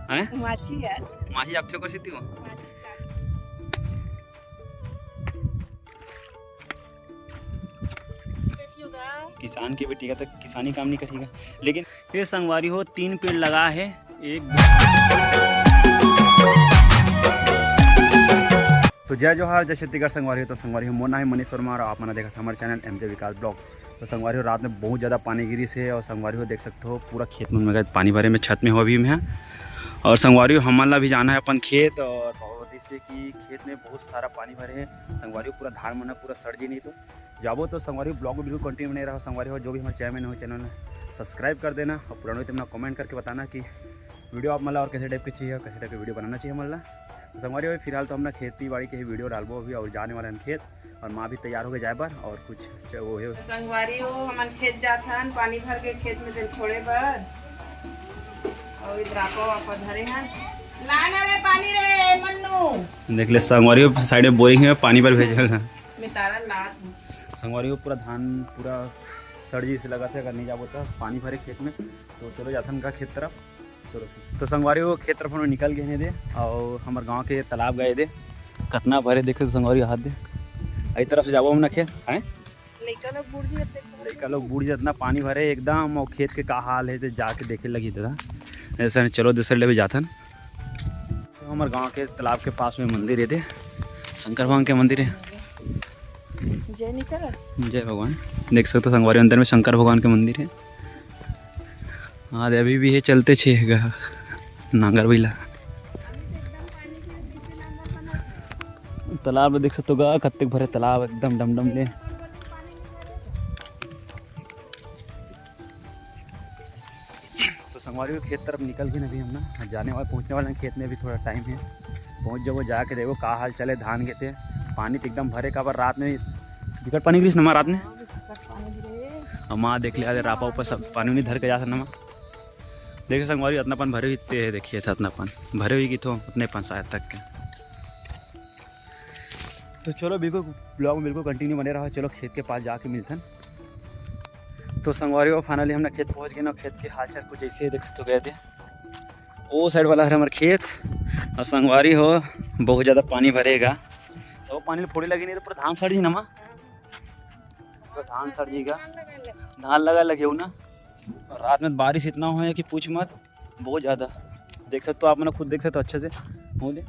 हैं? माछी है। माही आप थे कैसी थी वो? किसान की बेटी का तो किसानी काम नहीं करेगा। लेकिन ये संगवारी हो 3 पेड़ लगा है। एक तो जय जोहार जय छत्तीसगढ़ संगवारी हो। तो संगवारी हो मोना है मनीष वर्मा और आप मैंने देखा था हमारे चैनल एमजे विकास ब्लॉग। तो संगवारी हो रात में बहुत ज़्यादा पानी गिरी से और संगवारी हो देख सकते हो पूरा खेत में गए पानी भरे में छत में हो अभी में है। और संगवारी हो हमारा भी जाना है अपन खेत और बहुत इससे कि खेत में बहुत सारा पानी भरे है। संगवारी हो पूरा धान मना पूरा सड़ जी नहीं तो जाबो तो संगवारी ब्लॉग में बिल्कुल कंटिन्यू नहीं रहा। संगवारी हो जो भी हमारे चैनल हो चैनल में सब्सक्राइब कर देना और पुराने तो कमेंट करके बताना कि वीडियो आप मतलब और कैसे टाइप की चाहिए और कैसे टाइप की वीडियो बनाना चाहिए मतलब। तो संगवारी हो फिलहाल तो हमने खेती बाड़ी के ही वीडियो डालबो अभी और जाने वाला है खेत और माँ भी तैयार हो गए जाए बार और कुछ वो है संगवारी हो हमन खेत जाथन पानी भर के खेत में दिल छोड़े बर और इधराको वापस धरे हन लाना रे पानी रे मन्नू देख ले। संगवारी हो साइड में बोरिंग है पानी पर भेजल है। मैं तारा लात संगवारी हो पूरा धान पूरा सड़जी से लगा थे अगर नहीं जाबो तो पानी भरे खेत में। तो चलो जाथन का खेत तरफ चलो। तो संगवारी हो खेत तरफ हम निकल गए हैं दे और हमारे गांव के तालाब गए दे कितना भरे देखे। तो संगवारी हाथ दे आई तरफ से जाबो हम ना खेत हैं लड़का लोग बूढ़ जितना पानी भरे एकदम और खेत के का हाल है तो जाके देखे लगी था। ऐसा चलो दूसरे ले भी जाथन। तो हमारे गांव के तालाब के पास में मंदिर है दे शंकर भगवान के मंदिर है। जय निकल जय भगवान। देख सकते हो संगवारी अंदर में शंकर भगवान के मंदिर है। हाँ अभी भी है चलते छे नांगर बिला तालाब देख सकते हो कत्ते भरे तालाब एकदम डमडम ले। तो संगवारी को खेत तरफ निकल के अभी हम ना जाने वाले पहुंचने वाले हैं खेत में भी थोड़ा टाइम है। पहुंच जाओ जाके देखो का हाल चले धान के थे पानी तो एकदम भरे का पर रात में दिक्कत पानी गिरी नमा रात में माँ देख लिया रापा ऊपर सब पानी नहीं धर के जा नमा देखे संगवारी अपनापन भरे हुए है। देखिए था अपनापन भरे हुई की तो उतने पंचायत तक के। तो चलो बिल्कुल ब्लॉग में बिल्कुल कंटिन्यू बने रहा। चलो खेत के पास जाके मिलते। तो संगवारी हो फाइनली हमने खेत पहुंच गए ना। खेत के हाल चाल कुछ ऐसे ही देख सकते हो गए थे वो साइड वाला है हमारे खेत। और संगवारी हो बहुत ज़्यादा पानी भरेगा तो पानी फोड़े लगी नहीं तो पूरा धान सड़ जी नमा धान सड़ जीगा धान लगे हो ना। और रात में बारिश इतना हो है कि पूछ मत बहुत ज़्यादा देख सकते हो आप मैंने खुद देख सकते हो अच्छे से हो दे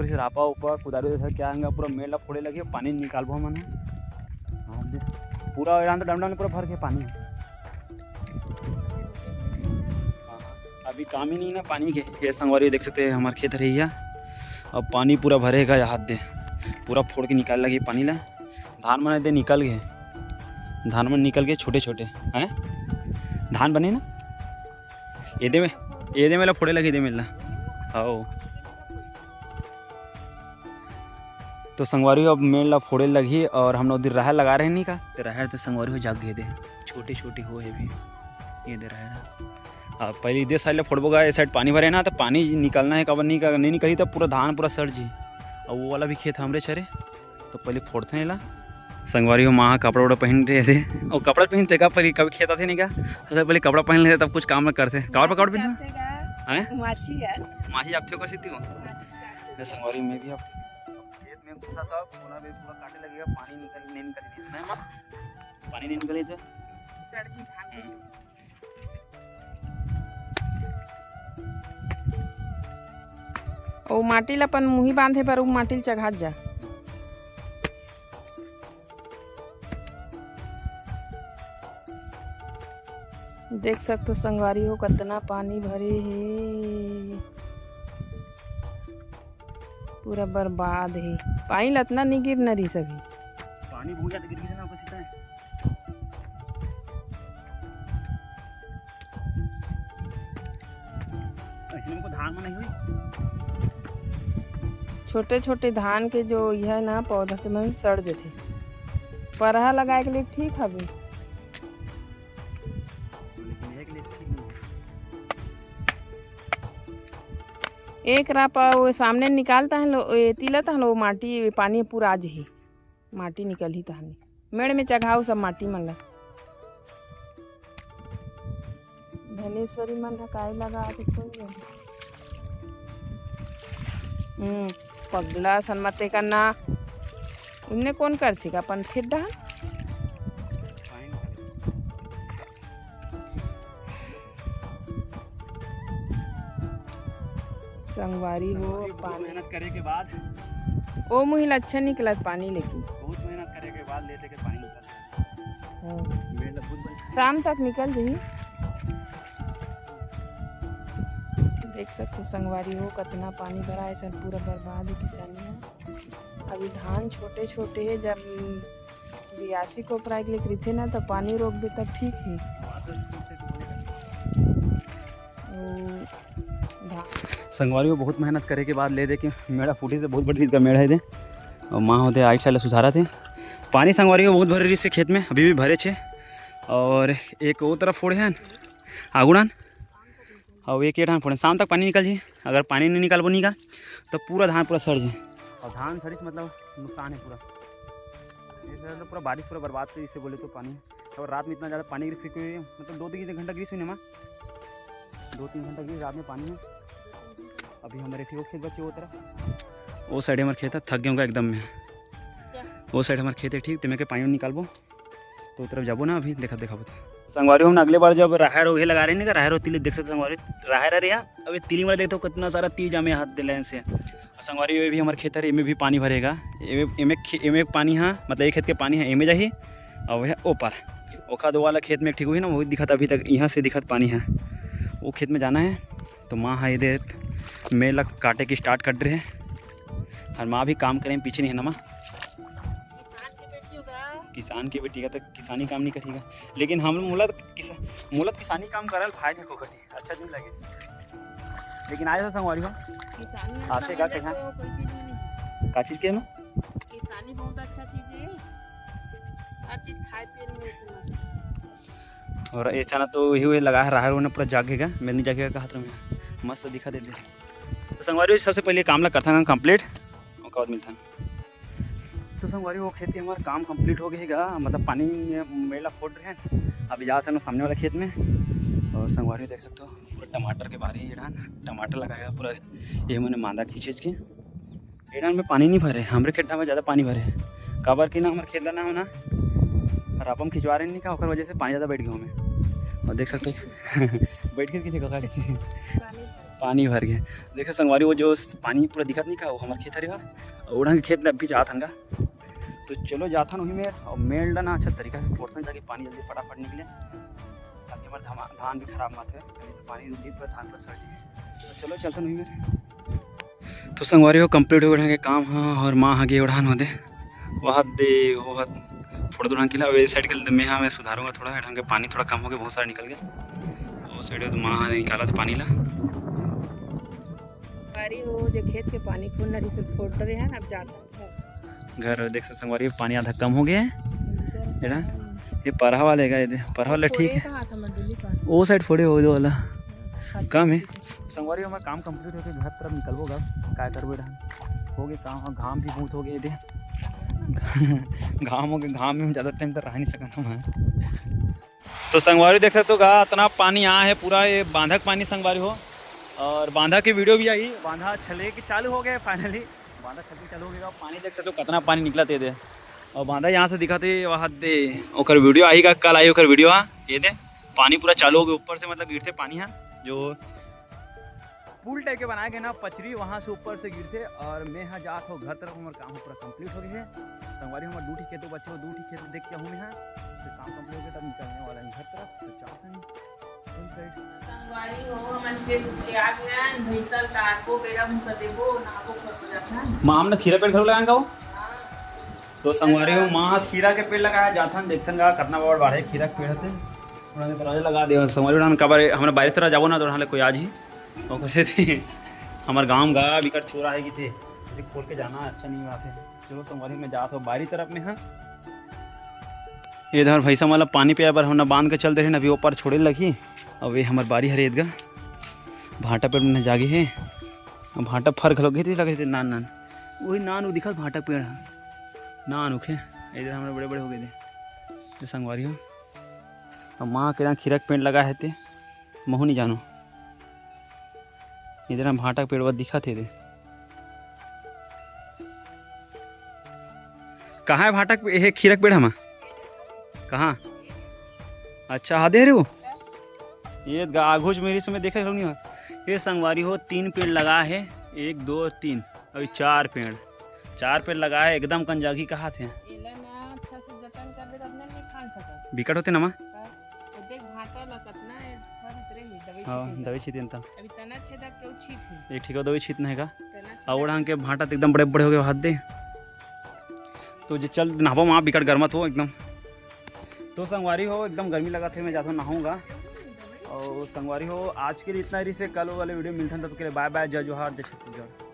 से रापा ऊपर कुदारी क्या आएंगे पूरा मेला फोड़े लगे पानी निकालबो मैंने। हाँ दे पूरा यहाँ तो डमडम पूरा भर के पानी है। अभी काम ही नहीं ना पानी के ये संगवारी देख सकते हैं हमारे खेत रही है। अब पानी पूरा भरेगा या हाथ दे पूरा फोड़ के निकाल लगी पानी ला धान बने दे निकल गए धान में निकल गए छोटे छोटे हैं धान बने ना ये दे मेला फोड़े लगे दे मेला आओ। तो संगवारी अब मेला फोड़े लगी और हम लोग राहर लगा रहे नहीं का तो राहर तो संगवारी हो जाग गए दे छोटे छोटे हो है भी ये दे रहा है। पहले इधर साइड फोड़बो गए साइड पानी भरे ना तो पानी निकलना है कबर नहीं निकली तो पूरा धान पूरा सड़ जी और वो वाला भी खेत हमरे चरे तो पहले फोड़ते हैं ला। संगवारी हो माँ कपड़ा वपड़ा पहन रहे थे और कपड़ा पहनते का पहले कभी खेत आते नहीं क्या सबसे पहले कपड़ा पहन लेते तब कुछ काम करते कपड़ा पकड़ पहनते हैं माछी आप थे कैसी थी वो संगवारी में भी आप खेत में घुसा था पूरा काटे लगेगा पानी नहीं निकली माँ पानी नहीं निकली तो ओ माटी ला अपन मुही बांधे पर उ माटी चघात जा देख सकते हो संगवारी हो कितना पानी भरे है पूरा बर्बाद है। पानी लतना नहीं गिर न रही सभी पानी बहुत ज्यादा गिर गया ना बस इतना है। को धान में नहीं हुई छोटे छोटे धान के जो यह ना पौधा के मन सड़ जाते परहा लगाए के लिए ठीक है भी एक रापा वो सामने निकालता है लो तिलता है लो माटी पानी पूरा आज ही माटी निकल ही तहनी मेड़ में चढ़ाओ सब माटी मन धनेश्वरी मन हकाई लगा के कोई पगला सनमते करना उनने कौन करती का अपन खेत डहा संगवारी हो पानी मेहनत करे के बाद ओ मुहिल अच्छा निकला पानी लेकिन बहुत मेहनत करे के बाद लेते के पानी निकल शाम तक निकल रही देख सकते संगवारी हो कितना पानी भरा है सब पूरा बर्बाद है किसानी है। अभी धान छोटे छोटे है जब 82 को प्राइक लेकर थे ना तो पानी रोक दे तब ठीक है। संगवारी को बहुत मेहनत करे के बाद ले दे के मेड़ा फूटी से बहुत बड़ी चीज़ का मेड़ा है दे और माँ होते आइट साल सुधारा थे पानी संगवारी को बहुत भरे रही से खेत में अभी भी भरे छे और एक वो तरफ फोड़े हैं आगुड़ान और एक ठान फोड़े शाम तक पानी निकल जाए अगर पानी नहीं निकाल नहीं का तो पूरा धान पूरा सड़ जाए और धान सड़ी मतलब नुकसान है पूरा तो पूरा बारिश पूरा बर्बाद से इसे बोले तो पानी और रात में इतना ज़्यादा पानी गिरी कोई मतलब 2-3 घंटा गिरी सुने माँ 2-3 घंटा गिरी रात में पानी में। अभी हमारे ठीक खेत बचे वो तरफ वो साइड हमारे खेत है थक गए एकदम में वो साइड हमारे खेत है ठीक तो मैं पानी निकालबो तो तरफ जाबो ना अभी देखा संगवारी हम अगले बार जब राहर वही लगा रहे नहीं राहर तिल देख सकते संगवारी राहर अरे यहाँ अभी तिली में देखते हो कितना सारा तीज हमें हाथ दिलाने से संगवारी में भी हमारे खेत है इमें भी पानी भरेगा एमे पानी हाँ मतलब एक खेत के पानी है एमे जाही और वह ओपर ओखा दो वाला खेत में ठीक हुई ना वही दिखत अभी तक यहाँ से दिखत पानी है वो खेत में जाना है तो माँ हाँ ये मेला काटे की स्टार्ट कर रहे हैं और माँ भी काम करें पीछे नहीं है ना माँ किसान की बेटी का तो किसानी काम नहीं करेगा लेकिन हम मूलत किसानी काम करल भाई को करी अच्छा नहीं लगे लेकिन आए तो संगवारी हो आते का कहाँ का चीज के में किसानी बहुत अच्छा चीज है हर चीज खाए पिए में और ऐसा ना तो यही हुए लगा रहा है पूरा जागेगा मैं नहीं जागेगा कहा में मस्त दिखा देते तो संगवारी सबसे पहले काम ला करता ना कंप्लीट और बाद मिलता तो संगवारी वो खेती हमारा काम कंप्लीट हो गएगा मतलब पानी मेला फोड़ रहे हैं अभी जाते हैं सामने वाला खेत में और संगवारी देख सकते हो पूरा टमाटर के बारे ईरान टमाटर लगाएगा पूरा ये मैंने मांदा खींच के ईरान में पानी नहीं भरे हमारे खेत में ज़्यादा पानी भरे काबर की ना हमारे खेत ना होना और आप हम खिंचवा रहे नहीं का वजह से पानी ज़्यादा बैठ गया हमें और देख सकते हो बैठ के किसी का पानी भर गया देखो संगवारी वो जो पानी पूरा दिखत नहीं का वो हमारे खेत रहेगा उड़ा के खेत अभी जात हन तो चलो जाता वहीं में और मेल ना अच्छा तरीका से फोड़ता ताकि पानी जल्दी फटाफट निकले ताकि हमारा धान भी खराब मत है तो पानी जल्दी पूरा धान पर सड़ जाए तो चलो चलता वहीं में तो संगवारी हो कंप्लीट हो गए काम हाँ और माँ आगे उड़ान हो दे वहाँ दे वो फोड़ दो ढंग के साइड के मैं हाँ मैं सुधारूंगा थोड़ा ढंग के पानी थोड़ा कम हो गया बहुत सारा निकल गया वो साइड तो माँ निकाला था पानी ला हो जो खेत के पानी फोड़ रहे हैं अब जाता घर देख सकते संगवारी पानी आधा कम हो गया है ये परहा वाले का परहा वाला ठीक है वो साइड फोड़े हो दो वाला काम है संगवारी हमारा काम कंप्लीट हो गया घर तरफ निकलबो गा क्या करबो हो गए काम घाम भी बहुत हो गए दे घाम हो गए घाम में ज़्यादा टाइम तक रह नहीं सकता मैं तो संगवारी देख सकते हो गा इतना पानी यहाँ है पूरा ये बांधक पानी संगवारी हो और बांधा की वीडियो भी आई बांधा छले की चालू हो गए फाइनली बांधा छल के चालू हो गया पानी देख सकते हो कितना पानी निकला दे और बांधा यहाँ से दिखाते वहाँ दे ओकर वीडियो आई का कल आई ओकर वीडियो हाँ ये दे पानी पूरा चालू हो गया ऊपर से मतलब गिरते पानी है जो पुल टाइप के बनाए गए ना पचरी वहाँ से ऊपर से गिरते और मैं यहाँ जात हो घर तरफ हमारा काम पूरा कंप्लीट हो गया है संगवारी हमारे 2 खेतों बच्चे हो 2 खेत देख के हूँ यहाँ फिर काम कंप्लीट हो गया तब निकलने वाला है घर तरफ तो चाहते हैं संगवारी हो मन के आ गया भैंसल काटबो बेरा मुसा देबो नाबो कर जाता मां हमने खीरा पेड़ घर लगाएंगे वो तो संगवारी हो मां खीरा के पेड़ लगाया जाथन देखथन गा कितना बड़ बाढ़े खीरा के पेड़ थे उन्होंने दरवाजा लगा दिया संगवारी हम कबर हमरा बारिश तरह जाबो ना तो हाले कोई आज ही और कैसे थे हमारे गांव गा बिकट चोरा है कि थे खोल के जाना अच्छा नहीं बात है चलो संगवारी में जात हो बारी तरफ में है इधर भैंसा वाला पानी पे पर हमने बांध के चल रहे अभी ऊपर छोड़े लगी अब ये हमारे बारी हरे गा भाटा पेड़ में जागे है भाटा फर खलो गए थे लगे थे नान नान वही नान वो दिखा भाटा पेड़ नान उखे इधर हमारे बड़े बड़े हो गए थे संगवारी हो अब माँ के यहाँ खीरा के पेड़ लगा है थे महू नहीं जानो इधर हम भाटा के पेड़वा दिखा थे। कहाँ है भाटा ये खीरा के पेड़ हम कहाँ? अच्छा हाँ दे रहे हो ये आघोष मेरी समय देखा नहीं हो। ये संगवारी हो 3 पेड़ लगा है, 1 2 3 अभी 4 पेड़ लगा है एकदम कंजागी कहा थे विकट होते नमा। हाँ दवाई छीते एक ठीक है दवाई छीतना है का और हाँ के भाटा तो एकदम बड़े बड़े हो गए हाथ दे तो जो चल नहाबो वहाँ बिकट गर्मत हो एकदम। तो संगवारी हो एकदम गर्मी लगा थे मैं जाता हूँ नहाऊंगा। और संगवारी हो आज के लिए इतना ही से कल वाले वीडियो मिलता है तब के लिए बाय बाय जय जोहार जय छत्तीसगढ़।